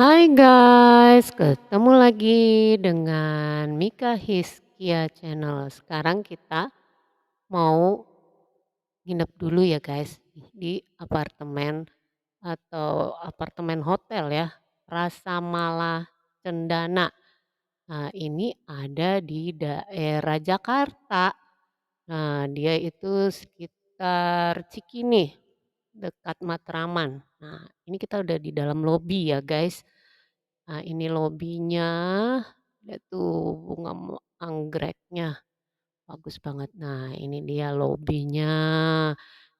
Hai guys, ketemu lagi dengan Mika Hiskia Channel. Sekarang kita mau nginep dulu ya guys di apartemen atau apartemen hotel ya, Rasa Mala Cendana. Nah, ini ada di daerah Jakarta. Nah, dia itu sekitar Cikini, dekat Matraman. Nah, ini kita udah di dalam lobi ya guys. Nah, ini lobinya, lihat tuh bunga anggreknya, bagus banget. Nah, ini dia lobinya.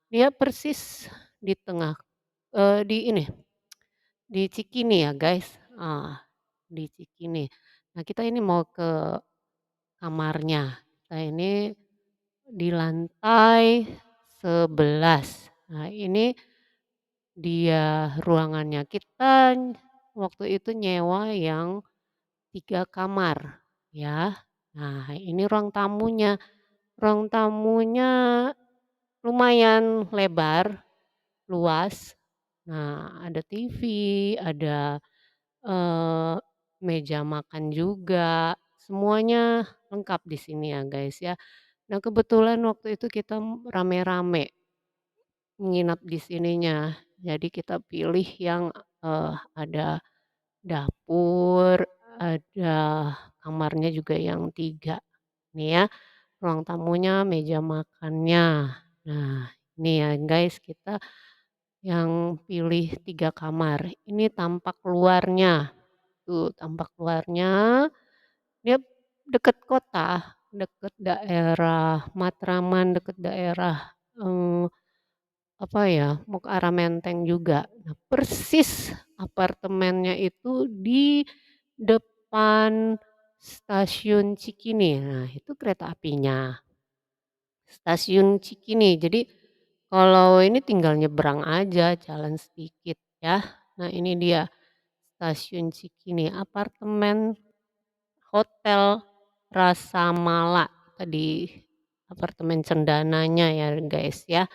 Dia persis di tengah, di ini, di Cikini ya guys. Di Cikini. Nah, kita ini mau ke kamarnya. Kita ini di lantai 11. Nah, ini dia ruangannya. Kita waktu itu nyewa yang 3 kamar ya. Nah, ini ruang tamunya. Ruang tamunya lumayan lebar, luas. Nah, ada TV, ada, eee, meja makan juga, semuanya lengkap di sini ya guys ya. Nah, kebetulan waktu itu kita rame-rame nginap di sininya. Jadi kita pilih yang, ada dapur, ada kamarnya juga yang 3 nih ya, ruang tamunya, meja makannya. Nah, ini ya guys kita yang pilih 3 kamar. Ini tampak luarnya, tuh tampak luarnya, dia deket kota, deket daerah Matraman, deket daerah, apa ya, mau ke arah Menteng juga. Nah, persis apartemennya itu di depan stasiun Cikini. Nah, itu kereta apinya, stasiun Cikini. Jadi kalau ini tinggal nyebrang aja, jalan sedikit ya. Nah, ini dia stasiun Cikini, apartemen hotel Rasa Mala. Tadi apartemen Cendananya ya guys ya.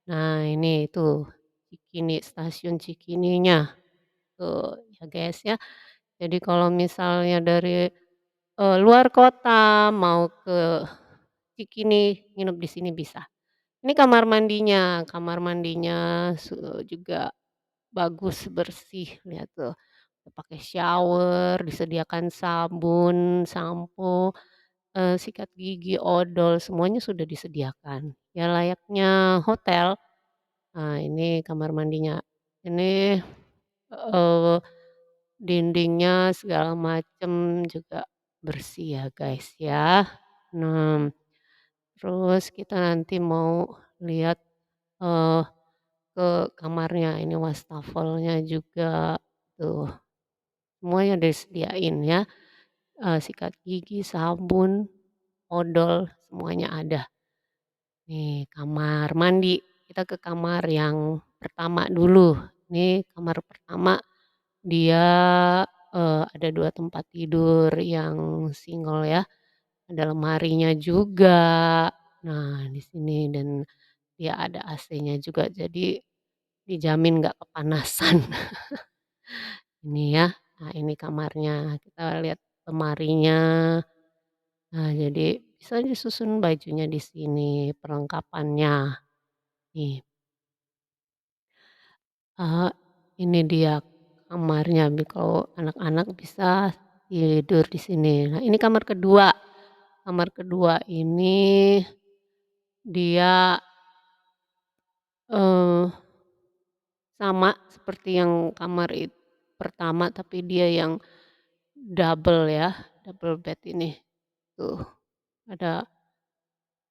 Nah, ini tuh Cikini, stasiun Cikininya, tuh ya guys ya. Jadi kalau misalnya dari, luar kota mau ke Cikini nginep di sini bisa. Ini kamar mandinya juga bagus, bersih, lihat tuh. Udah pakai shower, disediakan sabun, sampo, sikat gigi, odol, semuanya sudah disediakan. Ya layaknya hotel. Nah, ini kamar mandinya. Ini, eee, dindingnya segala macem juga bersih ya guys ya. Nah, terus kita nanti mau lihat, eee, ke kamarnya. Ini wastafelnya juga tuh, semuanya disediain ya, sikat gigi, sabun, odol, semuanya ada. Nih kamar mandi, kita ke kamar yang pertama dulu. Ini kamar pertama dia, ada 2 tempat tidur yang single ya, ada lemarinya juga. Nah, di sini dan dia ada AC-nya juga jadi dijamin nggak kepanasan. Ini ya, nah ini kamarnya, kita lihat lemarinya. Nah, jadi bisa disusun bajunya di sini, perlengkapannya. Nih, eee, ini dia kamarnya kalau anak-anak bisa tidur di sini. Nah, ini kamar kedua. Kamar kedua ini dia, eee, sama seperti yang kamar pertama tapi dia yang double ya, double bed ini. Tuh, ada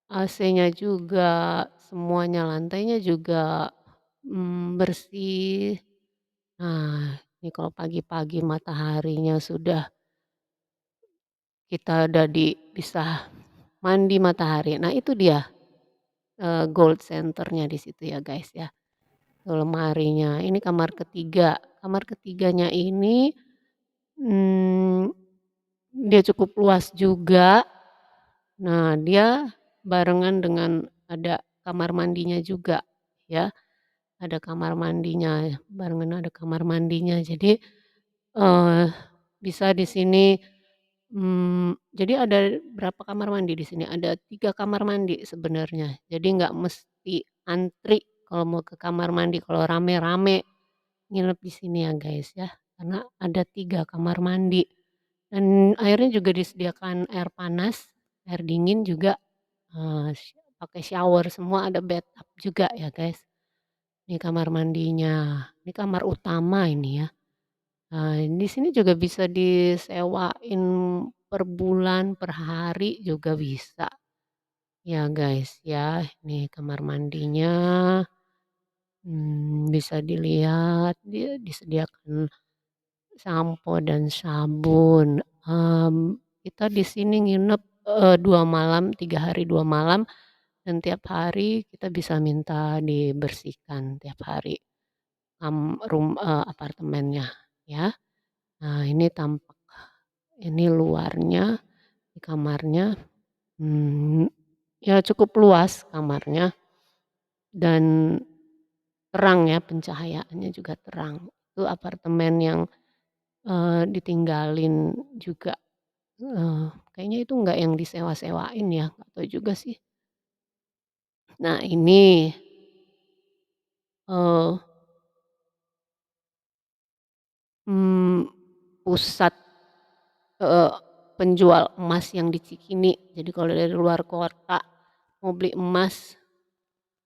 AC-nya juga, semuanya, lantainya juga, bersih. Nah, ini kalau pagi-pagi mataharinya sudah kita udah bisa mandi matahari. Nah, itu dia, gold centernya di situ ya guys ya, tuh lemarinya. Ini kamar ketiga. Kamar ketiganya ini, mmm, dia cukup luas juga. Nah, dia barengan dengan ada kamar mandinya juga ya, ada kamar mandinya, barengan ada kamar mandinya. Jadi, eee, bisa di sini, jadi ada berapa kamar mandi di sini, ada 3 kamar mandi sebenarnya. Jadi nggak mesti antri kalau mau ke kamar mandi, kalau rame-rame nginep di sini ya guys ya, karena ada 3 kamar mandi dan airnya juga disediakan air panas, air dingin juga, pakai shower semua, ada bathtub juga ya guys. Ini kamar mandinya, ini kamar utama ini ya. Nah, di sini juga bisa disewain per bulan, per hari juga bisa ya guys ya. Ini kamar mandinya, bisa dilihat dia disediakan sampo dan sabun, kita di sini nginep, 2 malam, 3 hari 2 malam dan tiap hari kita bisa minta dibersihkan tiap hari, apartemennya ya. Nah ini luarnya, di kamarnya, mmm, ya cukup luas kamarnya dan terang ya, pencahayaannya juga terang. Itu apartemen yang, ditinggalin juga, kayaknya itu nggak yang disewa-sewain ya, nggak tahu juga sih. Nah ini, eee, mmm, pusat, eee, penjual emas yang di Cikini. Jadi kalau dari luar kota mau beli emas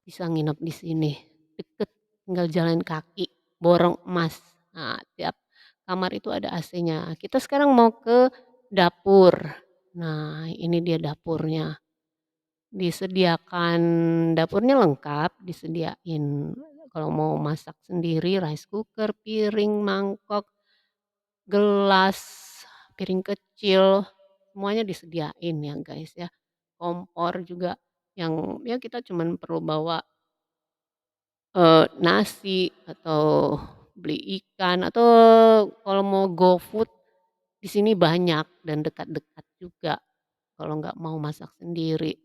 bisa nginep di sini, deket, tinggal jalan kaki, borong emas. Nah, tiap kamar itu ada AC-nya. Kita sekarang mau ke dapur. Nah, ini dia dapurnya. Disediakan dapurnya lengkap, disediain kalau mau masak sendiri rice cooker, piring, mangkok, gelas, piring kecil, semuanya disediain ya guys ya. Kompor juga yang ya kita cuman perlu bawa nasi atau beli ikan atau kalau mau GoFood di sini banyak dan dekat-dekat juga kalau nggak mau masak sendiri.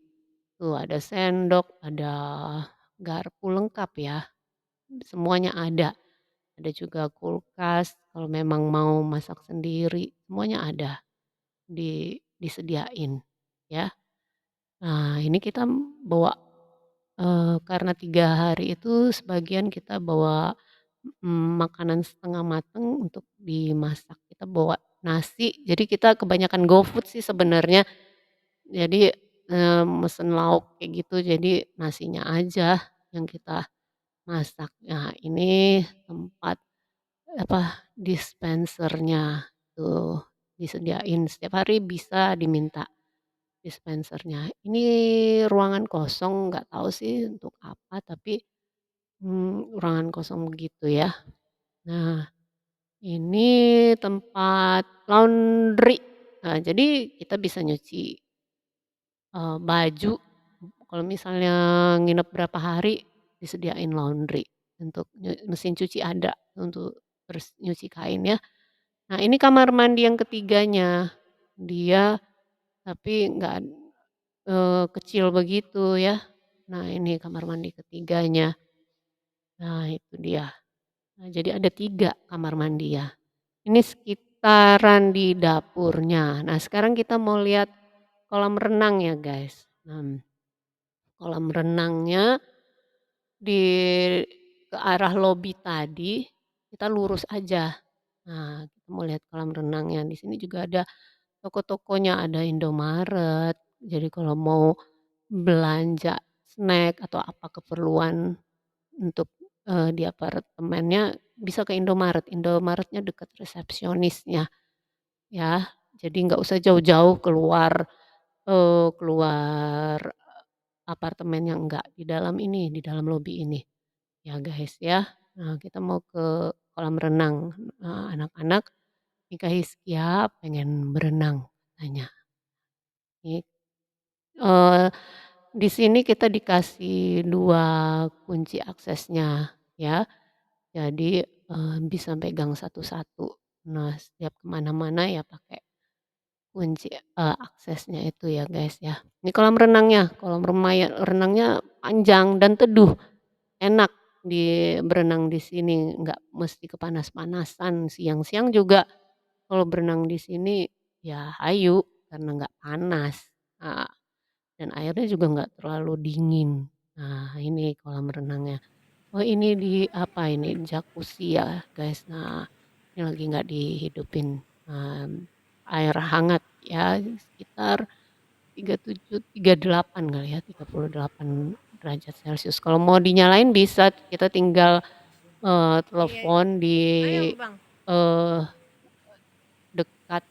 Tuh ada sendok, ada garpu lengkap ya, semuanya ada. Ada juga kulkas kalau memang mau masak sendiri, semuanya ada disediain ya. Nah ini kita bawa, karena 3 hari itu sebagian kita bawa makanan setengah mateng untuk dimasak. Kita bawa nasi, jadi kita kebanyakan GoFood sih sebenarnya. Jadi, mesen lauk kayak gitu, jadi nasinya aja yang kita masak. Nah, ini tempat, dispensernya tuh, disediain setiap hari bisa diminta dispensernya. Ini ruangan kosong, nggak tahu sih untuk apa, tapi, ruangan kosong begitu ya. Nah, ini tempat laundry. Nah, jadi kita bisa nyuci, baju kalau misalnya nginep berapa hari disediain laundry untuk mesin cuci ada untuk nyuci kain ya. Nah, ini kamar mandi yang ketiganya, dia tapi nggak, kecil begitu ya. Nah, ini kamar mandi ketiganya. Nah, itu dia. Nah, jadi ada 3 kamar mandi ya. Ini sekitaran di dapurnya. Nah, sekarang kita mau lihat kolam renang ya, guys. Kolam renangnya di ke arah lobi tadi, kita lurus aja. Nah, kita mau lihat kolam renangnya. Di sini juga ada toko-tokonya, ada Indomaret. Jadi kalau mau belanja snack atau apa keperluan untuk, di apartemennya bisa ke Indomaret. Indomaretnya dekat resepsionisnya. Ya, jadi nggak usah jauh-jauh keluar, keluar apartemennya, enggak, di dalam ini, di dalam lobi ini, ya guys ya. Nah kita mau ke kolam renang, anak-anak nih Kak Hizkia pengen berenang katanya. Nih, eee, di sini kita dikasih 2 kunci aksesnya ya, jadi, bisa pegang satu-satu. Nah setiap ke mana-mana ya pakai kunci, aksesnya itu ya guys ya. Ini kolam renangnya, kolam renangnya panjang dan teduh, enak, berenang di sini, nggak mesti kepanas-panasan, siang-siang juga kalau berenang di sini ya hayu, karena nggak panas, heeh, dan airnya juga nggak terlalu dingin. Nah, ini kolam renangnya. Oh, ini apa ini, jacuzzi ya, guys. Nah, ini lagi nggak dihidupin, air hangat ya, sekitar 37, 38 kali ya, 38 derajat celcius. Kalau mau dinyalain bisa, kita tinggal, Iya, telepon di, ayo Bang. eee, dekat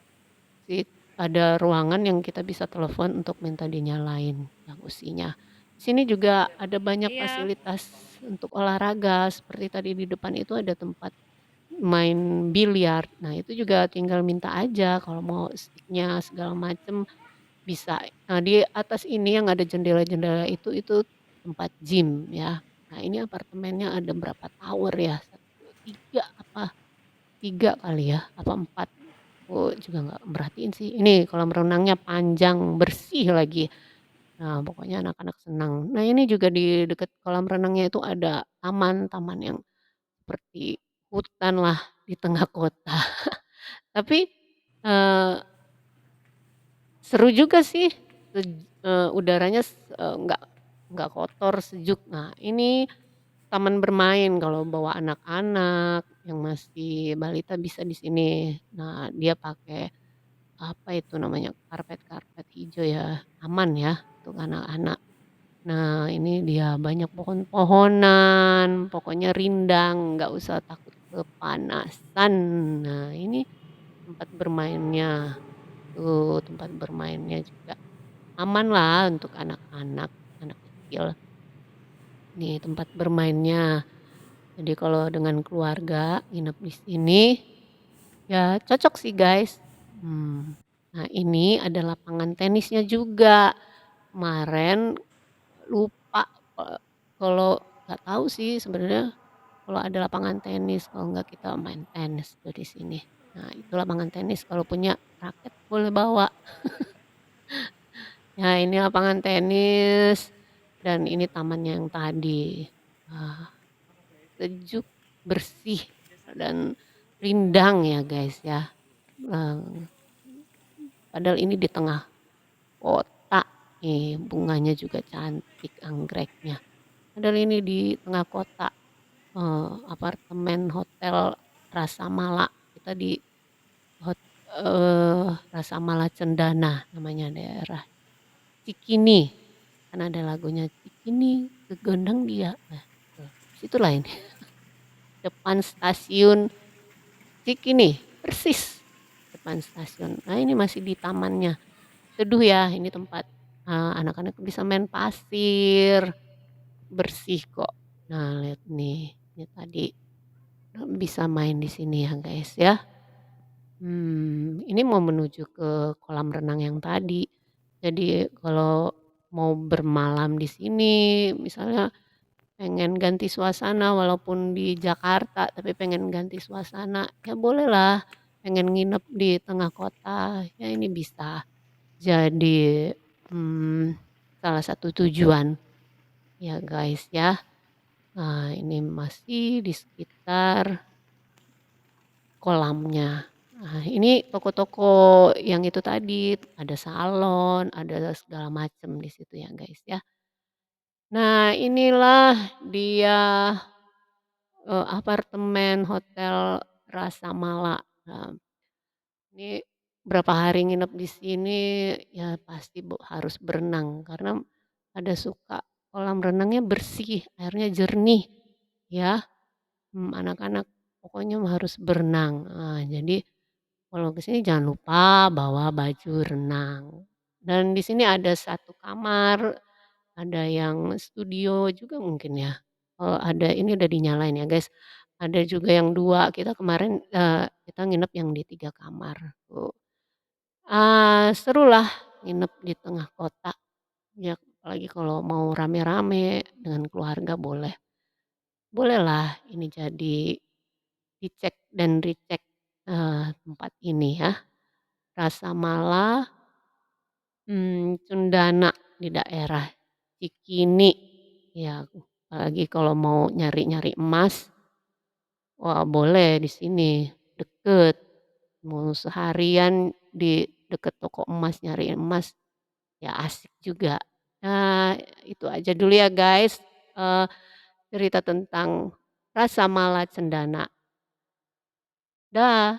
ada ruangan yang kita bisa telepon untuk minta dinyalain jacuzzi-nya. Di sini juga ada banyak Iya, fasilitas untuk olahraga, seperti tadi di depan itu ada tempat main biliar. Nah, itu juga tinggal minta aja kalau mau stick-nya segala macem bisa. Nah, di atas ini yang ada jendela-jendela itu tempat gym ya. Nah, ini apartemennya ada berapa tower ya, 3 apa 3 kali ya, apa 4, aku juga nggak merhatiin sih. Ini kolam renangnya panjang, bersih lagi. Nah, pokoknya anak-anak senang. Nah, ini juga di dekat kolam renangnya itu ada taman-taman yang seperti hutan lah di tengah kota. Tapi, eee, seru juga sih, udaranya nggak kotor, sejuk. Nah, ini taman bermain kalau bawa anak-anak yang masih balita bisa di sini. Nah, dia pakai, apa itu namanya, karpet-karpet hijau ya, aman ya untuk anak-anak. Nah, ini dia banyak pohon-pohonan, pokoknya rindang, nggak usah takut kepanasan. Nah, ini tempat bermainnya, tuh tempat bermainnya juga aman lah untuk anak-anak, anak kecil. Nih tempat bermainnya. Jadi kalau dengan keluarga nginep di sini, ya cocok sih guys. Nah ini ada lapangan tenisnya juga. Kemarin lupa, eee, kalau nggak tahu sih sebenarnya kalau ada lapangan tenis, kalau nggak kita main tenis tuh di sini. Nah itu lapangan tenis, kalau punya raket boleh bawa. Ya ini lapangan tenis dan ini tamannya yang tadi. Wah, sejuk, bersih, dan rindang ya guys ya. Eee, Padahal ini di tengah kota, bunganya juga cantik, anggreknya. Padahal ini di tengah kota, apartemen hotel Rasa Mala. Kita di Rasa Mala Cendana namanya daerah. Cikini, kan ada lagunya, "Cikini gegondang dia." Nah, tuh, di situlah ini, depan stasiun Cikini, persis depan stasiun. Nah, ini masih di tamannya. Teduh ya, ini tempat, anak-anak bisa main pasir, bersih kok. Nah, lihat nih, ini tadi, bisa main di sini ya, guys, ya. Ini mau menuju ke kolam renang yang tadi. Jadi kalau mau bermalam di sini, misalnya pengen ganti suasana walaupun di Jakarta, tapi pengen ganti suasana, ya bolehlah. Pengen nginep di tengah kota, ya ini bisa jadi, mmm, salah satu tujuan ya, guys, ya. Nah, ini masih di sekitar kolamnya. Nah, ini toko-toko yang itu tadi, ada salon, ada segala macam di situ ya, guys, ya. Nah, inilah dia, apartemen hotel Rasa Mala. Nah, ini berapa hari nginep di sini, ya pasti harus berenang karena ada suka kolam renangnya bersih, airnya jernih ya, anak-anak pokoknya harus berenang. Nah, jadi kalau ke sini jangan lupa bawa baju renang. Dan di sini ada satu kamar, ada yang studio juga mungkin ya. Kalau ada ini udah dinyalain ya guys. Ada juga yang 2 kita kemarin, kita nginep yang di 3 kamar tuh. Serulah nginep di tengah kota, ya apalagi kalau mau rame-rame dengan keluarga boleh. Bolehlah ini jadi dicek dan recheck, tempat ini ya. Rasa Mala, Cendana di daerah Cikini, ya. Apalagi kalau mau nyari-nyari emas, wah boleh di sini, deket. Mau seharian di deket toko emas nyari emas, ya asik juga. Nah, itu aja dulu ya guys, eee, cerita tentang Rasa Mala Cendana. Dah.